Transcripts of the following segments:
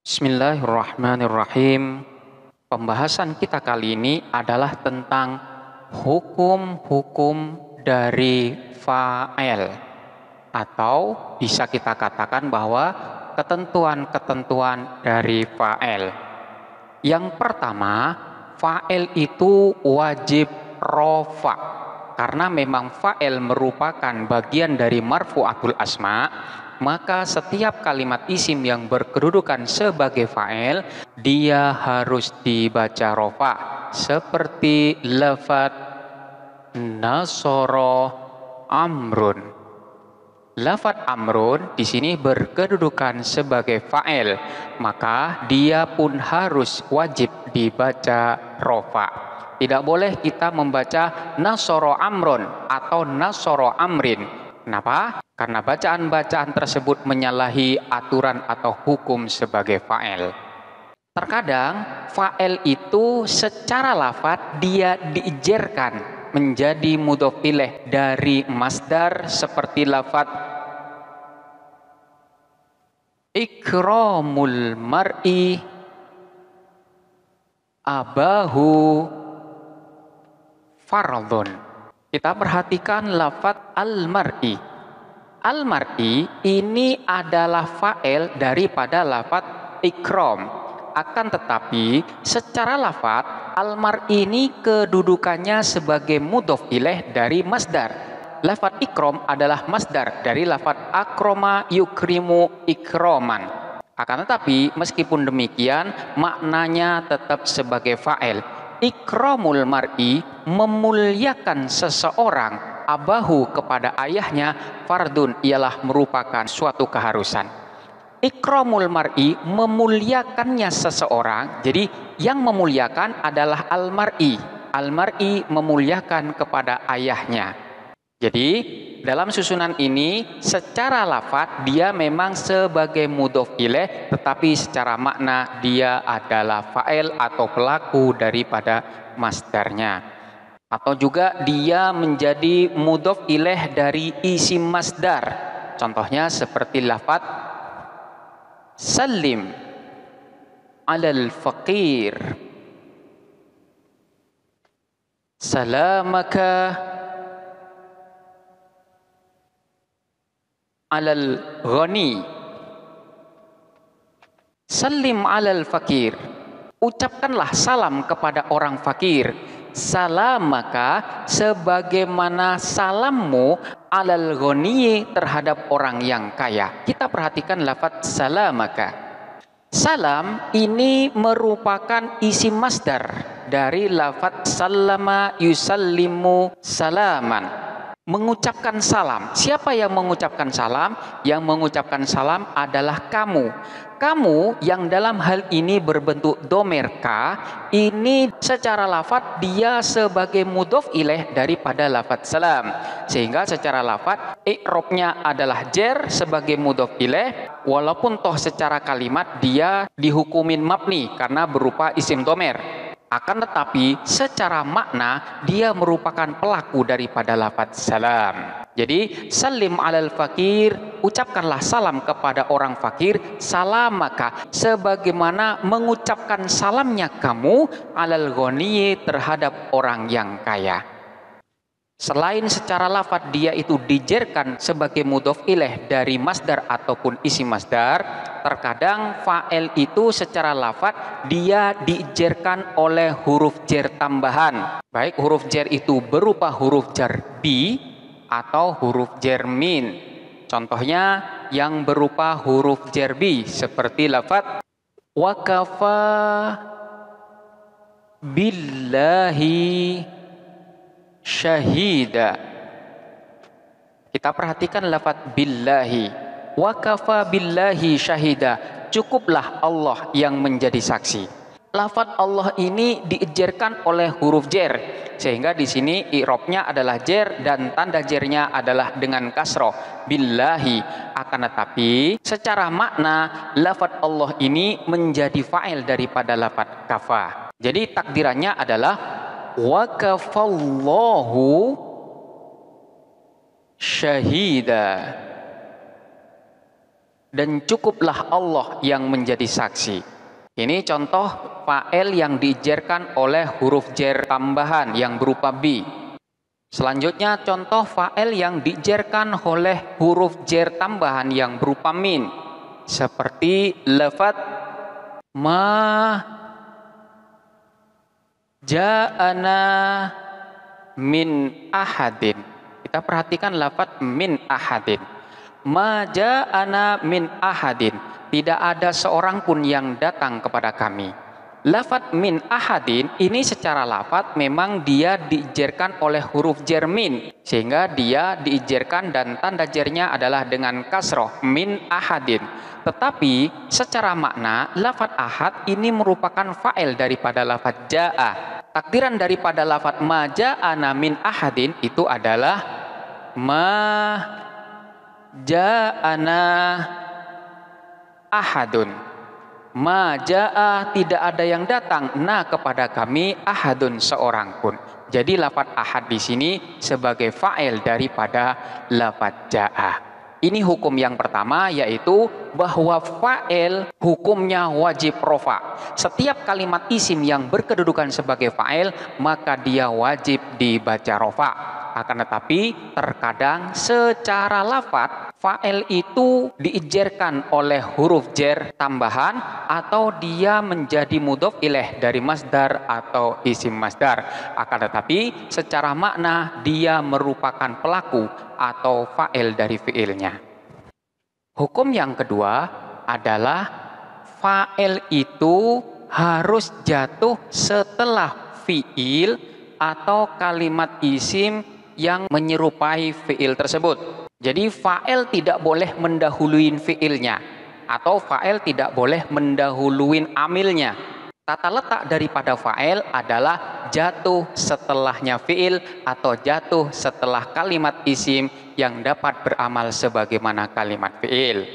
Bismillahirrahmanirrahim. Pembahasan kita kali ini adalah tentang hukum-hukum dari fa'il, atau bisa kita katakan bahwa ketentuan-ketentuan dari fa'il. Yang pertama, fa'il itu wajib rofa, karena memang fa'il merupakan bagian dari marfu'atul asma. Maka setiap kalimat isim yang berkedudukan sebagai fa'il, dia harus dibaca rofa, seperti lafaz nasoro amrun. Lafaz amrun di sini berkedudukan sebagai fa'il, maka dia pun harus wajib dibaca rofa. Tidak boleh kita membaca nasoro amrun atau nasoro amrin. Kenapa? Karena bacaan-bacaan tersebut menyalahi aturan atau hukum sebagai fa'il. Terkadang fa'il itu secara lafaz dia diijarkan menjadi mudhof ilaih dari masdar, seperti lafaz ikramul mar'i abahu fardhun. Kita perhatikan lafaz al-mar'i. Al-mar'i ini adalah fa'il daripada lafaz ikram. Akan tetapi secara lafaz al-mar'i ini kedudukannya sebagai mudhof ilaih dari masdar. Lafaz ikram adalah masdar dari lafaz akroma yukrimu ikroman. Akan tetapi meskipun demikian maknanya tetap sebagai fa'il. Ikramul mar'i, memuliakan seseorang, abahu kepada ayahnya, fardun ialah merupakan suatu keharusan. Ikramul mar'i, memuliakannya seseorang, jadi yang memuliakan adalah al-mar'i. Al-mar'i memuliakan kepada ayahnya. Jadi dalam susunan ini secara lafaz dia memang sebagai mudhof ilaih, tetapi secara makna dia adalah fa'il atau pelaku daripada masdarnya. Atau juga dia menjadi mudhof ilaih dari isim masdar. Contohnya seperti lafaz salim alal faqir, salamaka alal ghani. Salim alal fakir, ucapkanlah salam kepada orang fakir. Salamaka, sebagaimana salammu, alal ghani, terhadap orang yang kaya. Kita perhatikan lafaz salamaka. Salam ini merupakan isim masdar dari lafaz sallama yusallimu salaman, mengucapkan salam. Siapa yang mengucapkan salam? Yang mengucapkan salam adalah kamu. Kamu yang dalam hal ini berbentuk dhamir ka, ini secara lafaz dia sebagai mudhof ilaih daripada lafaz salam. Sehingga secara lafaz i'rabnya adalah jar sebagai mudhof ilaih, walaupun toh secara kalimat dia dihukumin mabni karena berupa isim dhamir. Akan tetapi secara makna dia merupakan pelaku daripada lafaz salam. Jadi salim alal fakir, ucapkanlah salam kepada orang fakir. Salamaka, sebagaimana mengucapkan salamnya kamu, alal ghani, terhadap orang yang kaya. Selain secara lafaz dia itu dijerkan sebagai mudhof ilaih dari masdar ataupun isim masdar, terkadang fa'il itu secara lafaz dia dijerkan oleh huruf jar tambahan. Baik huruf jar itu berupa huruf jar bi atau huruf jar min. Contohnya yang berupa huruf jar bi seperti lafaz wa kafa billahi syahida. Kita perhatikan lafaz billahi. Wa kafa billahi syahida, cukuplah Allah yang menjadi saksi. Lafaz Allah ini diijarkan oleh huruf jar, sehingga di sini i'rabnya adalah jar dan tanda jarnya adalah dengan kasroh billahi. Akan tetapi secara makna lafaz Allah ini menjadi fa'il daripada lafaz kafa. Jadi takdirannya adalah wa kafallahu syahida. dan cukuplah Allah yang menjadi saksi. Ini contoh fa'il yang diijarkan oleh huruf jar tambahan yang berupa bi. Selanjutnya contoh fa'il yang diijarkan oleh huruf jar tambahan yang berupa min. Seperti lafaz ma ja'ana min ahadin. Kita perhatikan lafaz min ahadin. Ma ja'ana min ahadin. Tidak ada seorang pun yang datang kepada kami. Lafaz min ahadin ini secara lafaz memang dia diijarkan oleh huruf jar min, sehingga dia diijarkan dan tanda jarnya adalah dengan kasroh min ahadin. Tetapi secara makna lafaz ahad ini merupakan fa'il daripada lafaz ja'a. Takdiran daripada lafaz ma ja'ana min ahadin itu adalah ma ja'ana ahadun. Ma ja'a tidak ada yang datang na kepada kami ahadun seorang pun. Jadi lafaz ahad di sini sebagai fa'il daripada lafaz ja'a. Ini hukum yang pertama, yaitu bahwa fa'il hukumnya wajib rofa. Setiap kalimat isim yang berkedudukan sebagai fa'il maka dia wajib dibaca rofa. Akan tetapi terkadang secara lafaz fa'il itu diijarkan oleh huruf jar tambahan atau dia menjadi mudhof ilaih dari masdar atau isim masdar. Akan tetapi secara makna dia merupakan pelaku atau fa'il dari fi'ilnya. Hukum yang kedua adalah fa'il itu harus jatuh setelah fi'il atau kalimat isim yang menyerupai fi'il tersebut. Jadi fa'il tidak boleh mendahului fi'ilnya atau fa'il tidak boleh mendahului amilnya. Tata letak daripada fa'il adalah jatuh setelahnya fi'il atau jatuh setelah kalimat isim yang dapat beramal sebagaimana kalimat fi'il.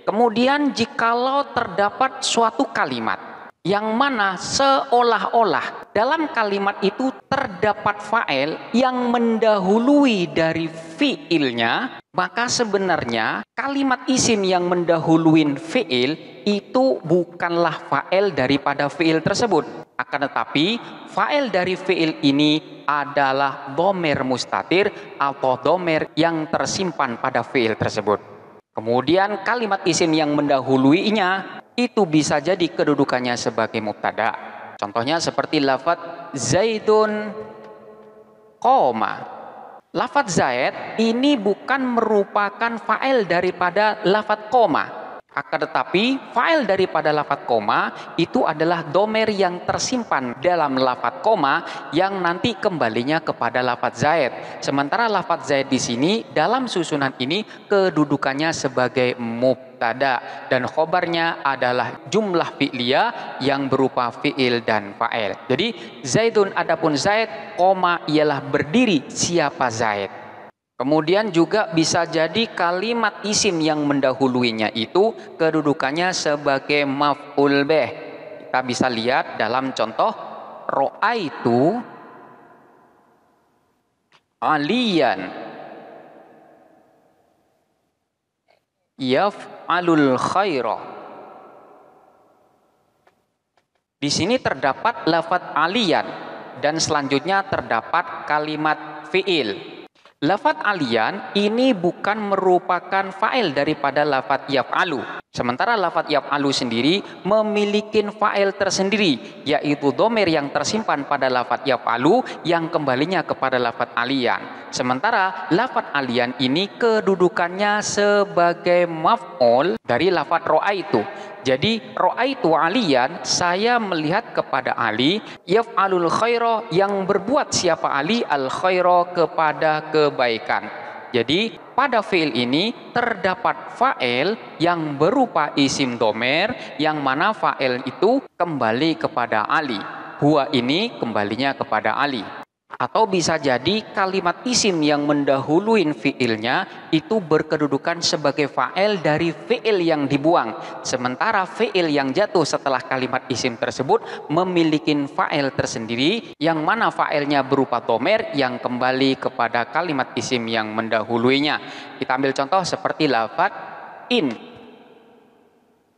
Kemudian jikalau terdapat suatu kalimat yang mana seolah-olah dalam kalimat itu terdapat fa'il yang mendahului dari fi'ilnya, maka sebenarnya kalimat isim yang mendahului fi'il itu bukanlah fa'il daripada fi'il tersebut. Akan tetapi fa'il dari fi'il ini adalah dhamir mustatir atau dhamir yang tersimpan pada fi'il tersebut. Kemudian kalimat isim yang mendahuluinya itu bisa jadi kedudukannya sebagai mubtada. Contohnya seperti lafaz Zaidun qoma. Lafaz Zaid ini bukan merupakan fa'il daripada lafaz qoma. Akan tetapi fa'il daripada lafaz koma itu adalah dhamir yang tersimpan dalam lafaz koma yang nanti kembalinya kepada lafaz Zaid. Sementara lafaz Zaid di sini dalam susunan ini kedudukannya sebagai mubtada dan khobarnya adalah jumlah fi'liyah yang berupa fi'il dan fa'il. Jadi Zaidun adapun Zaid, koma ialah berdiri siapa Zaid. Kemudian juga bisa jadi kalimat isim yang mendahuluinya itu kedudukannya sebagai maf'ul bih. Kita bisa lihat dalam contoh ra'aitu aliyan yaf'alul khaira. Di sini terdapat lafaz aliyan dan selanjutnya terdapat kalimat fi'il. Lafaz aliyan ini bukan merupakan fa'il daripada lafaz yaf'alu. Sementara lafaz yaf'alu sendiri memiliki fa'il tersendiri, yaitu dhamir yang tersimpan pada lafaz yaf'alu yang kembalinya kepada lafaz aliyan. Sementara lafaz aliyan ini kedudukannya sebagai maf'ul dari lafaz ra'aitu. Jadi ra'aitu aliyan, saya melihat kepada Ali, yaf'alul khaira, yang berbuat siapa Ali al khaira, kepada kebaikan. Jadi pada fi'il ini terdapat fa'il yang berupa isim dhamir yang mana fa'il itu kembali kepada Ali. Huwa ini kembalinya kepada Ali. Atau bisa jadi kalimat isim yang mendahului fi'ilnya itu berkedudukan sebagai fa'il dari fi'il yang dibuang. Sementara fi'il yang jatuh setelah kalimat isim tersebut memiliki fa'il tersendiri yang mana fa'ilnya berupa dhamir yang kembali kepada kalimat isim yang mendahuluinya. Kita ambil contoh seperti lafaz in.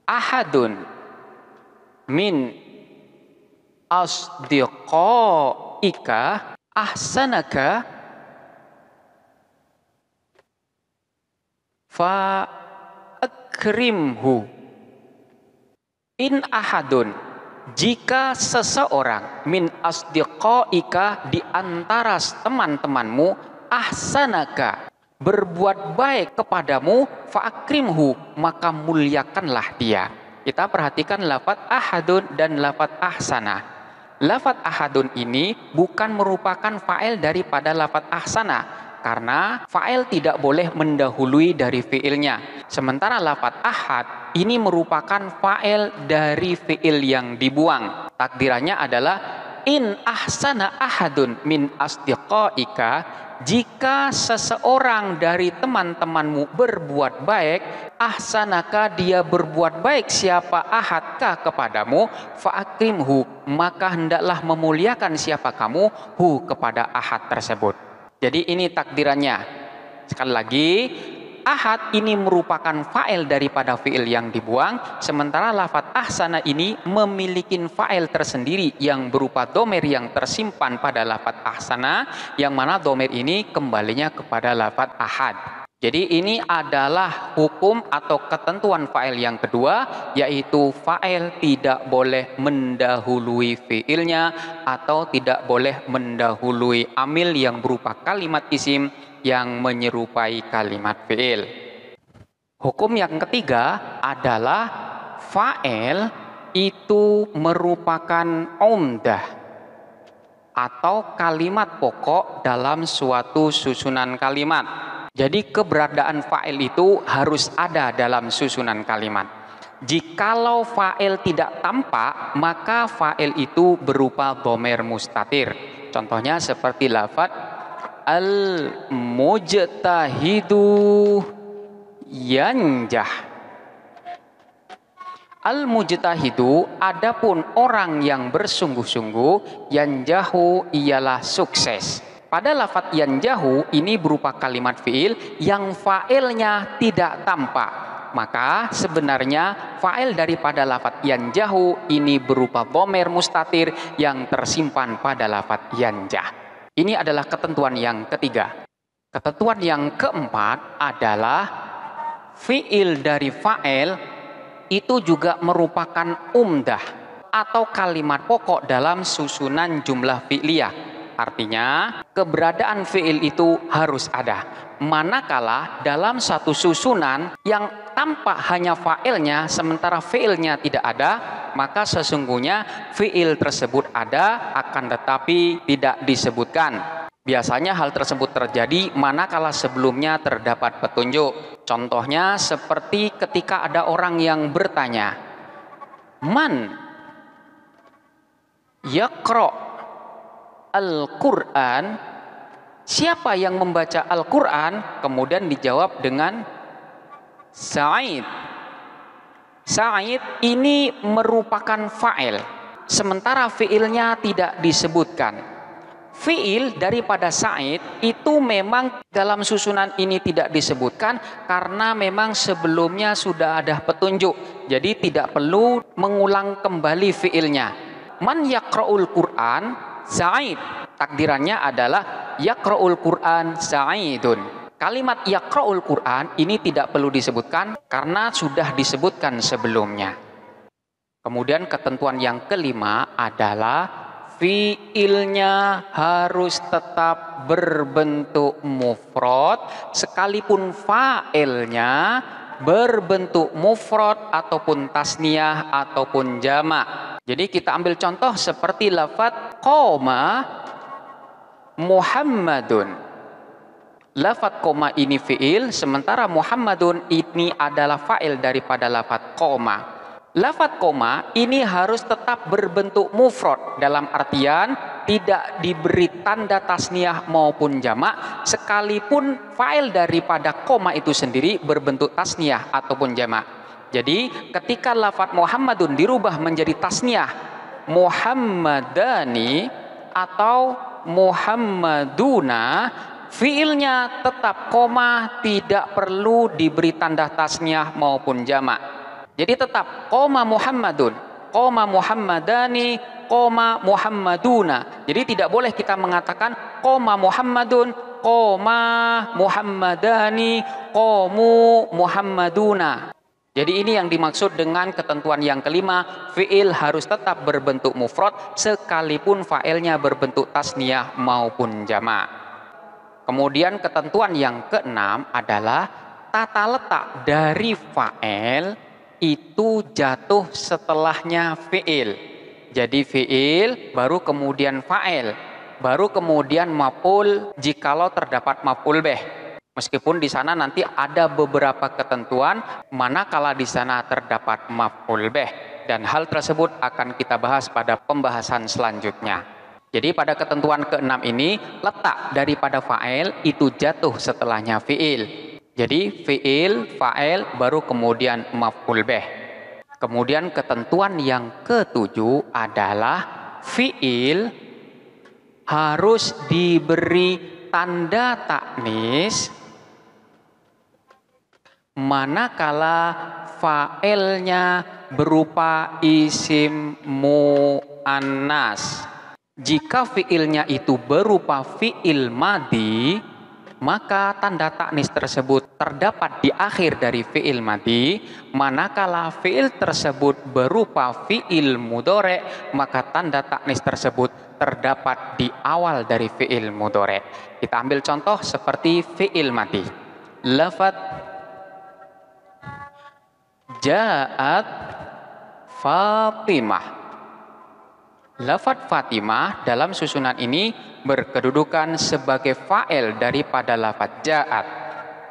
ahadun min asdiqaika ahsanaka fa akrimhu. In ahadun, jika seseorang min asdiqaika di antara teman-temanmu ahsanaka berbuat baik kepadamu fa akrimhu maka muliakanlah dia. Kita perhatikan lafaz ahadun dan lafaz ahsana. Lafaz ahadun ini bukan merupakan fa'il daripada lafaz ahsana, karena fa'il tidak boleh mendahului dari fi'ilnya. Sementara lafaz ahad ini merupakan fa'il dari fi'il yang dibuang. Takdirannya adalah in ahsana ahadun min asdiqaika, jika seseorang dari teman-temanmu berbuat baik, ahsanaka dia berbuat baik siapa ahadkah kepadamu, fa'akrimhu maka hendaklah memuliakan siapa kamu hu kepada ahad tersebut. Jadi ini takdirannya. Sekali lagi, ahad ini merupakan fa'il daripada fi'il yang dibuang, sementara lafaz ahsana ini memiliki fa'il tersendiri yang berupa dhamir yang tersimpan pada lafaz ahsana, yang mana dhamir ini kembalinya kepada lafaz ahad. Jadi ini adalah hukum atau ketentuan fa'il yang kedua, yaitu fa'il tidak boleh mendahului fi'ilnya atau tidak boleh mendahului amil yang berupa kalimat isim yang menyerupai kalimat fi'il. Hukum yang ketiga adalah fa'il itu merupakan umdah atau kalimat pokok dalam suatu susunan kalimat. Jadi keberadaan fa'il itu harus ada dalam susunan kalimat. Jikalau fa'il tidak tampak, maka fa'il itu berupa dhamir mustatir. Contohnya seperti lafaz al-mujtahidu yanjah. Al-mujtahidu, adapun orang yang bersungguh-sungguh, yanjahu ialah sukses. Pada lafaz yanjahu ini berupa kalimat fi'il yang fa'ilnya tidak tampak. Maka sebenarnya fa'il daripada lafaz yanjahu ini berupa dhamir mustatir yang tersimpan pada lafaz yanjah. Ini adalah ketentuan yang ketiga. Ketentuan yang keempat adalah fi'il dari fa'il itu juga merupakan umdah atau kalimat pokok dalam susunan jumlah fi'liyah. Artinya keberadaan fi'il itu harus ada. Manakala dalam satu susunan yang tampak hanya fa'ilnya sementara fi'ilnya tidak ada, maka sesungguhnya fi'il tersebut ada akan tetapi tidak disebutkan. Biasanya hal tersebut terjadi manakala sebelumnya terdapat petunjuk. Contohnya seperti ketika ada orang yang bertanya, man yaqra Al-Quran, siapa yang membaca Al-Quran? Kemudian dijawab dengan Sa'id. Sa'id ini merupakan fa'il, sementara fi'ilnya tidak disebutkan. Fi'il daripada Sa'id itu memang dalam susunan ini tidak disebutkan karena memang sebelumnya sudah ada petunjuk. Jadi tidak perlu mengulang kembali fi'ilnya. Man yaqra'ul Quran Sa'id, takdirannya adalah yaqra'ul Quran Sa'idun. Kalimat yaqra'ul Quran ini tidak perlu disebutkan karena sudah disebutkan sebelumnya. Kemudian ketentuan yang kelima adalah fi'ilnya harus tetap berbentuk mufrad sekalipun fa'ilnya berbentuk mufrad ataupun tasniyah ataupun jamak. Jadi kita ambil contoh seperti lafaz qoma Muhammadun. Lafaz qoma ini fi'il, sementara Muhammadun ini adalah fa'il daripada lafaz qoma. Lafaz qoma ini harus tetap berbentuk mufrad dalam artian tidak diberi tanda tasniyah maupun jamak sekalipun fa'il daripada qoma itu sendiri berbentuk tasniyah ataupun jamak. Jadi ketika lafaz Muhammadun dirubah menjadi tasniyah Muhammadani atau Muhammaduna, fiilnya tetap koma, tidak perlu diberi tanda tasniyah maupun jamak. Jadi tetap qoma Muhammadun, qoma Muhammadani, qoma Muhammaduna. Jadi tidak boleh kita mengatakan qoma Muhammadun, qoma Muhammadani, qomu Muhammaduna. Jadi ini yang dimaksud dengan ketentuan yang kelima, fi'il harus tetap berbentuk mufrad sekalipun fa'ilnya berbentuk tasniyah maupun jamak. Kemudian ketentuan yang keenam adalah tata letak dari fa'il itu jatuh setelahnya fi'il. Jadi fi'il baru kemudian fa'il, baru kemudian maf'ul jikalau terdapat maf'ul bih. Meskipun di sana nanti ada beberapa ketentuan manakala di sana terdapat maf'ul bih, dan hal tersebut akan kita bahas pada pembahasan selanjutnya. Jadi pada ketentuan keenam ini letak daripada fa'il itu jatuh setelahnya fi'il. Jadi fi'il, fa'il baru kemudian maf'ul bih. Kemudian ketentuan yang ketujuh adalah fi'il harus diberi tanda taknis manakala fa'ilnya berupa isim mu'annas. Jika fi'ilnya itu berupa fi'il madhi, maka tanda taknis tersebut terdapat di akhir dari fi'il madhi. Manakala fi'il tersebut berupa fi'il mudhari', maka tanda taknis tersebut terdapat di awal dari fi'il mudhari'. Kita ambil contoh seperti fi'il madhi. Lafadz ja'at Fatimah. Lafadz Fatimah dalam susunan ini berkedudukan sebagai fa'il daripada lafadz ja'at.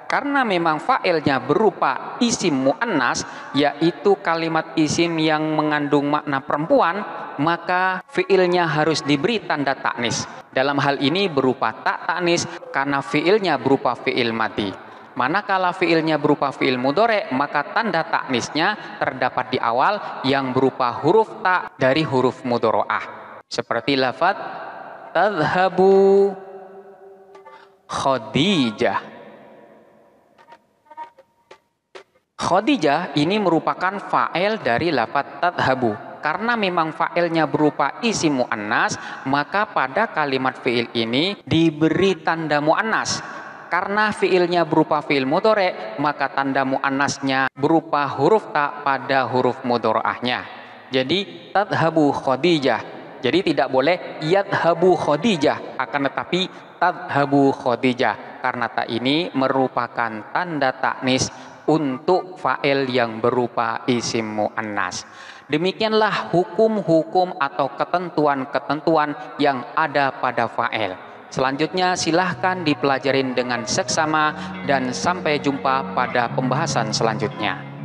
Karena memang fa'ilnya berupa isim mu'annas, yaitu kalimat isim yang mengandung makna perempuan, maka fi'ilnya harus diberi tanda taknis. Dalam hal ini berupa tak taknis karena fi'ilnya berupa fi'il madhi. Manakala fi'ilnya berupa fi'il mudhari', maka tanda taknisnya terdapat di awal yang berupa huruf ta dari huruf mudhari'ah. Seperti lafadz tadhhabu Khadijah. Khadijah ini merupakan fa'il dari lafadz tadhhabu. Karena memang fa'ilnya berupa isim mu'annas, maka pada kalimat fi'il ini diberi tanda mu'annas. Karena fi'ilnya berupa fi'il mudhari', maka tanda mu'annasnya berupa huruf ta pada huruf mudhari'ahnya. Jadi tadhhabu Khadijah. Jadi tidak boleh yadhhabu Khadijah, akan tetapi tadhhabu Khadijah, karena ta ini merupakan tanda taknis untuk fa'il yang berupa isim mu'annas. Demikianlah hukum-hukum atau ketentuan-ketentuan yang ada pada fa'il. Selanjutnya silahkan dipelajarin dengan seksama dan sampai jumpa pada pembahasan selanjutnya.